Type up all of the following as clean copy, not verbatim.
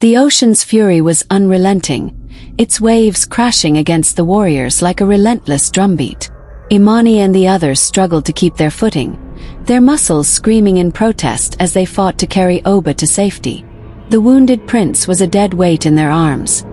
The ocean's fury was unrelenting, its waves crashing against the warriors like a relentless drumbeat. Imani and the others struggled to keep their footing, their muscles screaming in protest as they fought to carry Oba to safety. The wounded prince was a dead weight in their arms,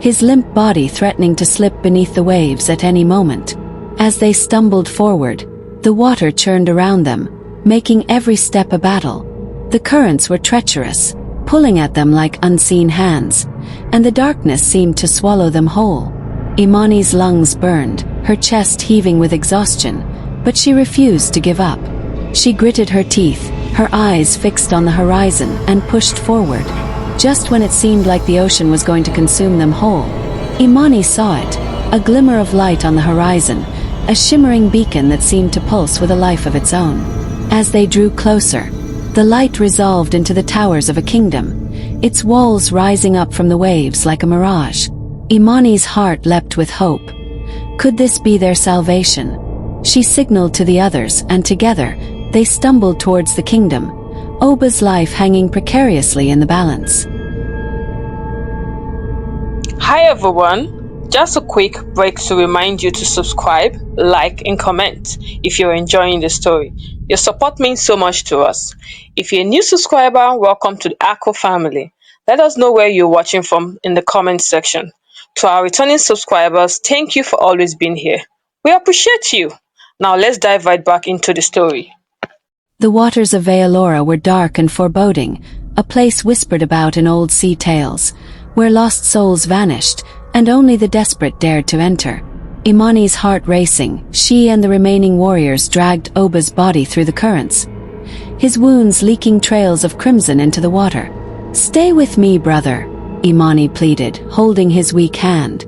his limp body threatening to slip beneath the waves at any moment. As they stumbled forward, the water churned around them, making every step a battle. The currents were treacherous, pulling at them like unseen hands, and the darkness seemed to swallow them whole. Imani's lungs burned, her chest heaving with exhaustion, but she refused to give up. She gritted her teeth, her eyes fixed on the horizon, and pushed forward. Just when it seemed like the ocean was going to consume them whole, Imani saw it, a glimmer of light on the horizon, a shimmering beacon that seemed to pulse with a life of its own. As they drew closer, the light resolved into the towers of a kingdom, its walls rising up from the waves like a mirage. Imani's heart leapt with hope. Could this be their salvation? She signaled to the others, and together, they stumbled towards the kingdom, Oba's life hanging precariously in the balance. Hi everyone, just a quick break to remind you to subscribe, like and comment if you're enjoying the story. Your support means so much to us. If you're a new subscriber, welcome to the Akko family. Let us know where you're watching from in the comment section. To our returning subscribers, thank you for always being here. We appreciate you. Now let's dive right back into the story. The waters of Veora were dark and foreboding, a place whispered about in old sea tales, where lost souls vanished, and only the desperate dared to enter. Imani's heart racing, she and the remaining warriors dragged Oba's body through the currents, his wounds leaking trails of crimson into the water. "Stay with me, brother," Imani pleaded, holding his weak hand.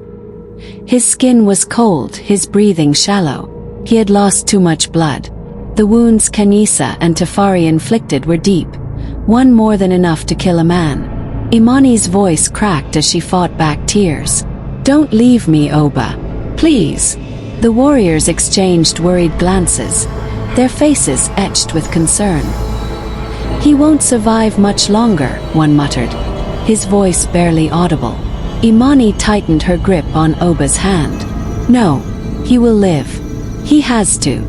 His skin was cold, his breathing shallow. He had lost too much blood. The wounds Kanisa and Tafari inflicted were deep, one more than enough to kill a man. Imani's voice cracked as she fought back tears. "Don't leave me, Oba. Please." The warriors exchanged worried glances, their faces etched with concern. "He won't survive much longer," one muttered, his voice barely audible. Imani tightened her grip on Oba's hand. "No, he will live. He has to."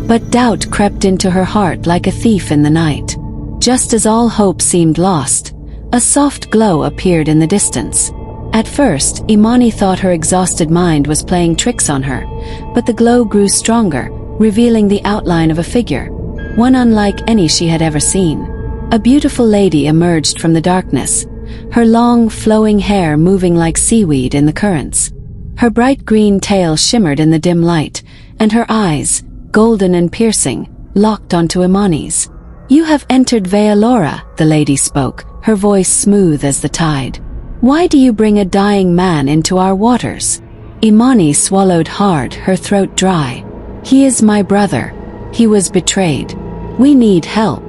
But doubt crept into her heart like a thief in the night. Just as all hope seemed lost, a soft glow appeared in the distance. At first, Imani thought her exhausted mind was playing tricks on her, but the glow grew stronger, revealing the outline of a figure, one unlike any she had ever seen. A beautiful lady emerged from the darkness, her long, flowing hair moving like seaweed in the currents. Her bright green tail shimmered in the dim light, and her eyes, golden and piercing, locked onto Imani's. "You have entered Veora," the lady spoke, her voice smooth as the tide. "Why do you bring a dying man into our waters?" Imani swallowed hard, her throat dry. "He is my brother. He was betrayed. We need help."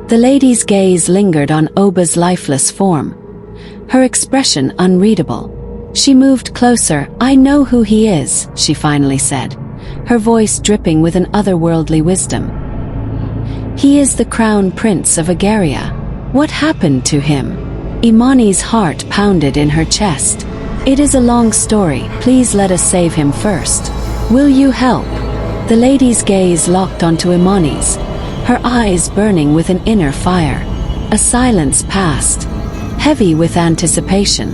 The lady's gaze lingered on Oba's lifeless form, her expression unreadable. She moved closer. "I know who he is," she finally said, her voice dripping with an otherworldly wisdom. "He is the crown prince of Agaria. What happened to him?" Imani's heart pounded in her chest. "It is a long story. Please let us save him first. Will you help?" The lady's gaze locked onto Imani's, her eyes burning with an inner fire. A silence passed, heavy with anticipation.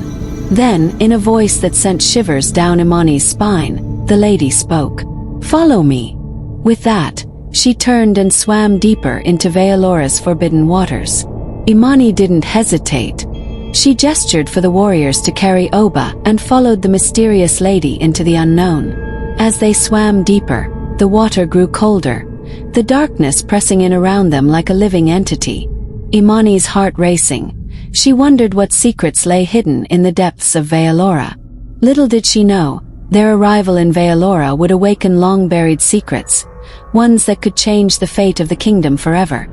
Then, in a voice that sent shivers down Imani's spine, the lady spoke. "Follow me." With that, she turned and swam deeper into Veolora's forbidden waters. Imani didn't hesitate. She gestured for the warriors to carry Oba and followed the mysterious lady into the unknown. As they swam deeper, the water grew colder, the darkness pressing in around them like a living entity. Imani's heart racing, she wondered what secrets lay hidden in the depths of Veora. Little did she know, their arrival in Veora would awaken long-buried secrets, ones that could change the fate of the kingdom forever.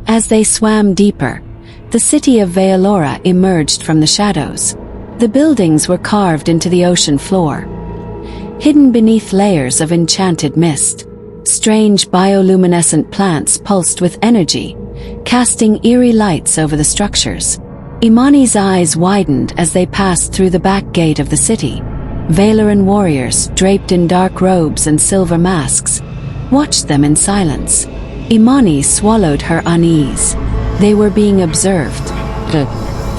As they swam deeper, the city of Veora emerged from the shadows. The buildings were carved into the ocean floor, hidden beneath layers of enchanted mist. Strange bioluminescent plants pulsed with energy, casting eerie lights over the structures. Imani's eyes widened as they passed through the back gate of the city. Veoran warriors, draped in dark robes and silver masks, watched them in silence. Imani swallowed her unease. They were being observed.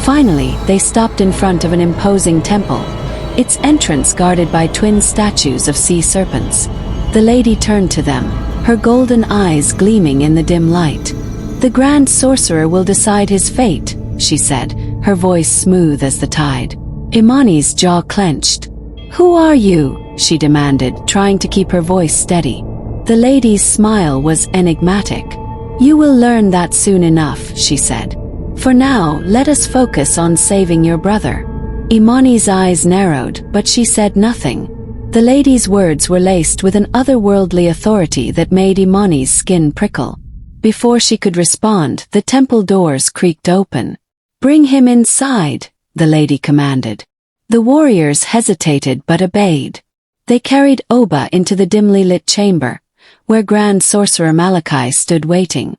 Finally, they stopped in front of an imposing temple, its entrance guarded by twin statues of sea serpents. The lady turned to them, her golden eyes gleaming in the dim light. "The Grand Sorcerer will decide his fate," she said, her voice smooth as the tide. Imani's jaw clenched. "Who are you?" she demanded, trying to keep her voice steady. The lady's smile was enigmatic. "You will learn that soon enough," she said. "For now, let us focus on saving your brother." Imani's eyes narrowed, but she said nothing. The lady's words were laced with an otherworldly authority that made Imani's skin prickle. Before she could respond, the temple doors creaked open. "Bring him inside," the lady commanded. The warriors hesitated but obeyed. They carried Oba into the dimly lit chamber, where Grand Sorcerer Malachi stood waiting.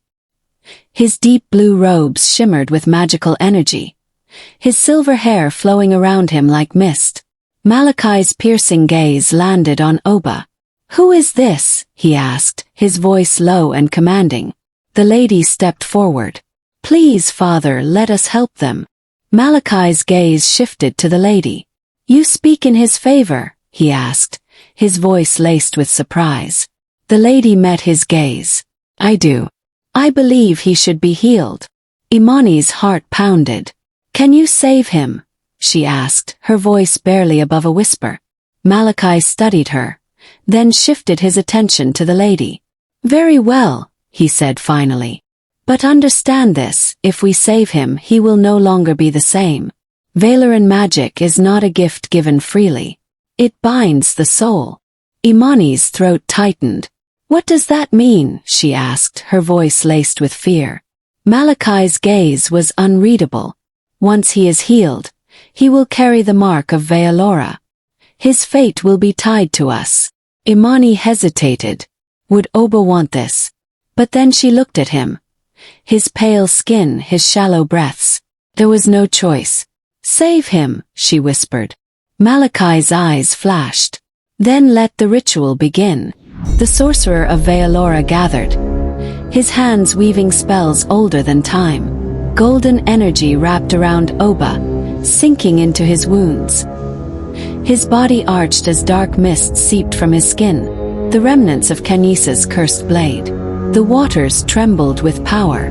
His deep blue robes shimmered with magical energy, his silver hair flowing around him like mist. Malachi's piercing gaze landed on Oba. "Who is this?" he asked, his voice low and commanding. The lady stepped forward. "Please, Father, let us help them." Malachi's gaze shifted to the lady. "You speak in his favor?" he asked, his voice laced with surprise. The lady met his gaze. "I do. I believe he should be healed." Imani's heart pounded. "Can you save him?" she asked, her voice barely above a whisper. Malachi studied her, then shifted his attention to the lady. "Very well," he said finally. "But understand this, if we save him, he will no longer be the same. Veoran magic is not a gift given freely. It binds the soul." Imani's throat tightened. "What does that mean?" she asked, her voice laced with fear. Malachi's gaze was unreadable. "Once he is healed, he will carry the mark of Veora. His fate will be tied to us." Imani hesitated. Would Oba want this? But then she looked at him. His pale skin, his shallow breaths. There was no choice. "Save him," she whispered. Malachi's eyes flashed. "Then let the ritual begin." The sorcerer of Veora gathered, his hands weaving spells older than time. Golden energy wrapped around Oba, sinking into his wounds. His body arched as dark mist seeped from his skin, the remnants of Kinesa's cursed blade. The waters trembled with power.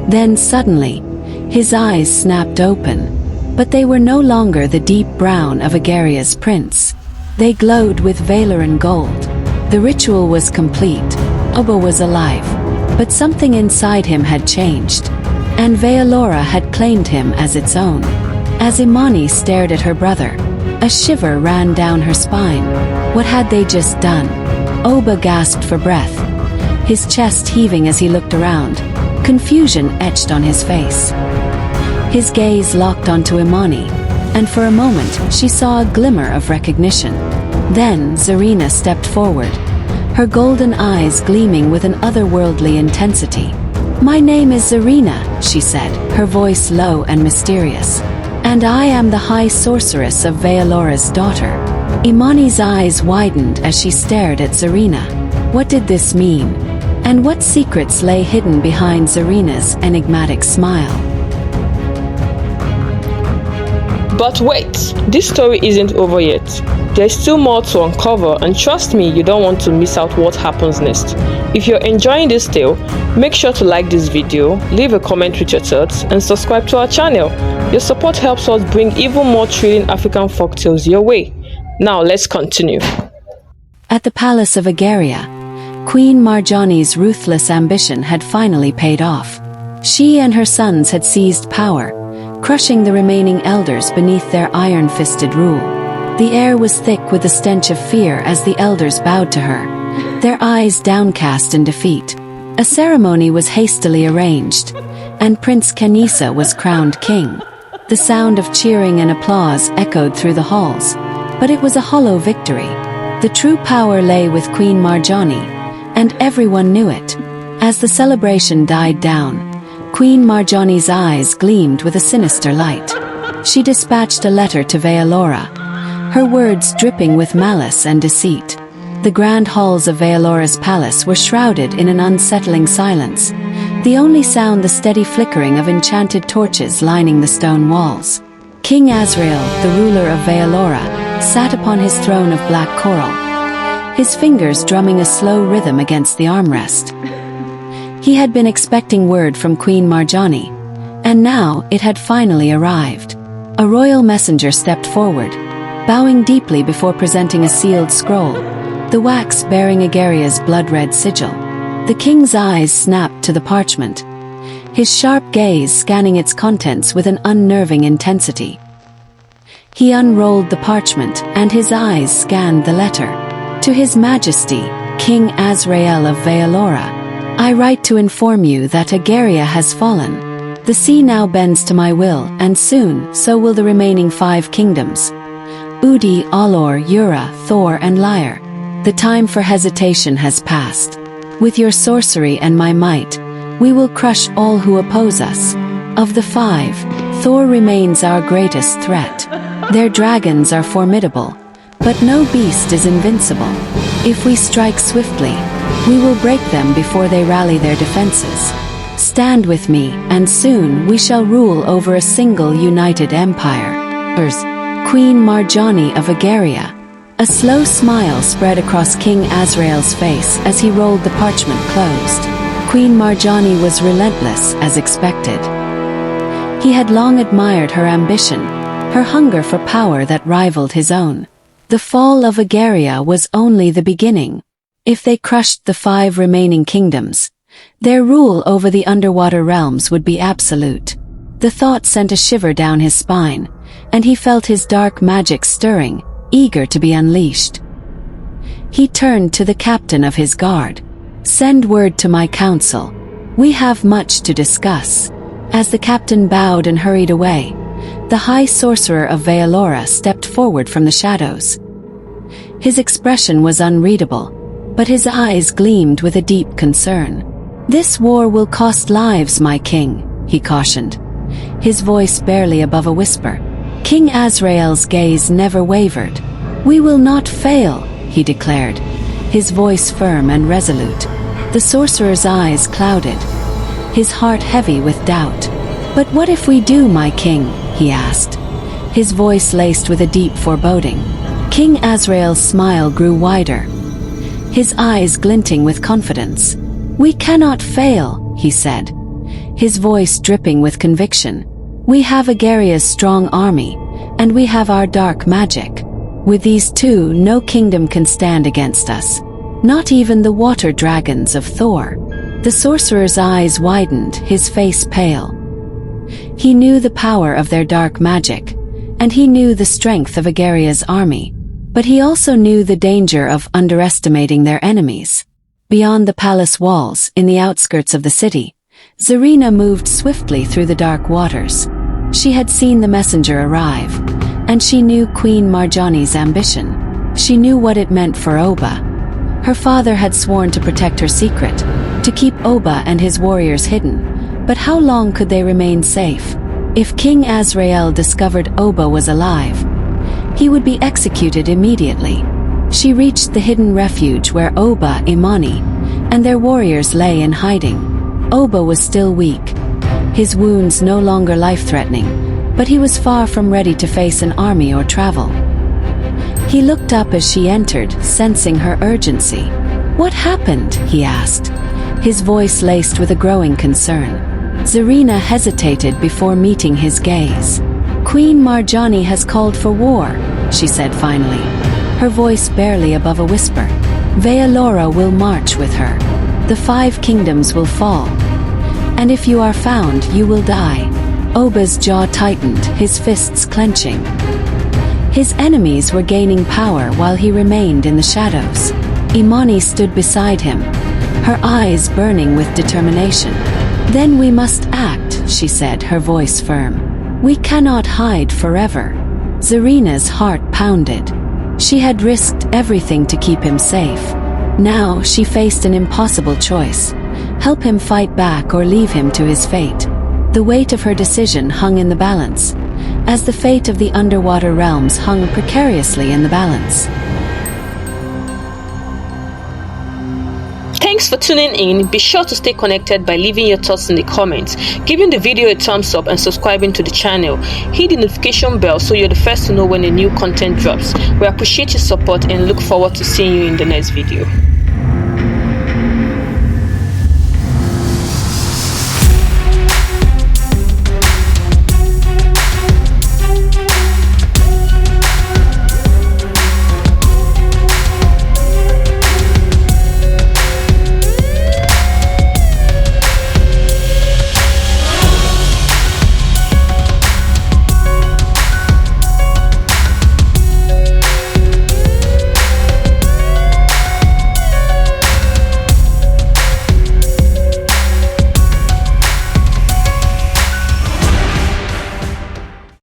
Then suddenly, his eyes snapped open. But they were no longer the deep brown of Agaria's prince. They glowed with Veoran gold. The ritual was complete. Oba was alive, but something inside him had changed, and Veora had claimed him as its own. As Imani stared at her brother, a shiver ran down her spine. What had they just done? Oba gasped for breath, his chest heaving as he looked around, confusion etched on his face. His gaze locked onto Imani, and for a moment she saw a glimmer of recognition. Then Zarina stepped forward, her golden eyes gleaming with an otherworldly intensity. "My name is Zarina," she said, her voice low and mysterious. "And I am the High Sorceress of Veora's daughter." Imani's eyes widened as she stared at Zarina. What did this mean? And what secrets lay hidden behind Zarina's enigmatic smile? But wait, this story isn't over yet. There's still more to uncover, and trust me, you don't want to miss out what happens next. If you're enjoying this tale, make sure to like this video, leave a comment with your thoughts, and subscribe to our channel. Your support helps us bring even more thrilling African folktales your way. Now let's continue. At the palace of Agaria, Queen Marjani's ruthless ambition had finally paid off. She and her sons had seized power, crushing the remaining elders beneath their iron-fisted rule. The air was thick with the stench of fear as the elders bowed to her, their eyes downcast in defeat. A ceremony was hastily arranged, and Prince Kinesa was crowned king. The sound of cheering and applause echoed through the halls, but it was a hollow victory. The true power lay with Queen Marjani, and everyone knew it. As the celebration died down, Queen Marjani's eyes gleamed with a sinister light. She dispatched a letter to Veora, her words dripping with malice and deceit. The grand halls of Veolora's palace were shrouded in an unsettling silence, the only sound the steady flickering of enchanted torches lining the stone walls. King Azrael, the ruler of Veolora, sat upon his throne of black coral, his fingers drumming a slow rhythm against the armrest. He had been expecting word from Queen Marjani, and now it had finally arrived. A royal messenger stepped forward, bowing deeply before presenting a sealed scroll, the wax bearing Agaria's blood-red sigil. The king's eyes snapped to the parchment, his sharp gaze scanning its contents with an unnerving intensity. He unrolled the parchment, and his eyes scanned the letter. To His Majesty, King Azrael of Veolora, I write to inform you that Agaria has fallen. The sea now bends to my will, and soon, so will the remaining 5 kingdoms. Udi, Alor, Ura, Thor, and Lyre. The time for hesitation has passed. With your sorcery and my might, we will crush all who oppose us. Of the 5, Thor remains our greatest threat. Their dragons are formidable, but no beast is invincible. If we strike swiftly, we will break them before they rally their defenses. Stand with me, and soon we shall rule over a single united empire. Queen Marjani of Agaria. A slow smile spread across King Azrael's face as he rolled the parchment closed. Queen Marjani was relentless as expected. He had long admired her ambition, her hunger for power that rivaled his own. The fall of Agaria was only the beginning. If they crushed the 5 remaining kingdoms, their rule over the underwater realms would be absolute. The thought sent a shiver down his spine, and he felt his dark magic stirring, eager to be unleashed. He turned to the captain of his guard. Send word to my council. We have much to discuss. As the captain bowed and hurried away, the high sorcerer of Veolora stepped forward from the shadows. His expression was unreadable, but his eyes gleamed with a deep concern. This war will cost lives, my king, he cautioned, his voice barely above a whisper. King Azrael's gaze never wavered. We will not fail, he declared, his voice firm and resolute. The sorcerer's eyes clouded, his heart heavy with doubt. But what if we do, my king? He asked, his voice laced with a deep foreboding. King Azrael's smile grew wider, his eyes glinting with confidence. We cannot fail, he said, his voice dripping with conviction. We have Agaria's strong army, and we have our dark magic. With these 2, no kingdom can stand against us. Not even the water dragons of Thor. The sorcerer's eyes widened, his face pale. He knew the power of their dark magic, and he knew the strength of Agaria's army. But he also knew the danger of underestimating their enemies. Beyond the palace walls, in the outskirts of the city, Zarina moved swiftly through the dark waters. She had seen the messenger arrive, and she knew Queen Marjani's ambition. She knew what it meant for Oba. Her father had sworn to protect her secret, to keep Oba and his warriors hidden, but how long could they remain safe? If King Azrael discovered Oba was alive, he would be executed immediately. She reached the hidden refuge where Oba, Imani, and their warriors lay in hiding. Oba was still weak, his wounds no longer life-threatening, but he was far from ready to face an army or travel. He looked up as she entered, sensing her urgency. What happened? He asked, his voice laced with a growing concern. Zarina hesitated before meeting his gaze. Queen Marjani has called for war, she said finally, her voice barely above a whisper. Veolora will march with her. The 5 kingdoms will fall. And if you are found, you will die. Oba's jaw tightened, his fists clenching. His enemies were gaining power while he remained in the shadows. Imani stood beside him, her eyes burning with determination. Then we must act, she said, her voice firm. We cannot hide forever. Zarina's heart pounded. She had risked everything to keep him safe. Now she faced an impossible choice. Help him fight back or leave him to his fate. The weight of her decision hung in the balance, as the fate of the underwater realms hung precariously in the balance. Thanks for tuning in. Be sure to stay connected by leaving your thoughts in the comments, giving the video a thumbs up and subscribing to the channel. Hit the notification bell so you're the first to know when a new content drops. We appreciate your support and look forward to seeing you in the next video.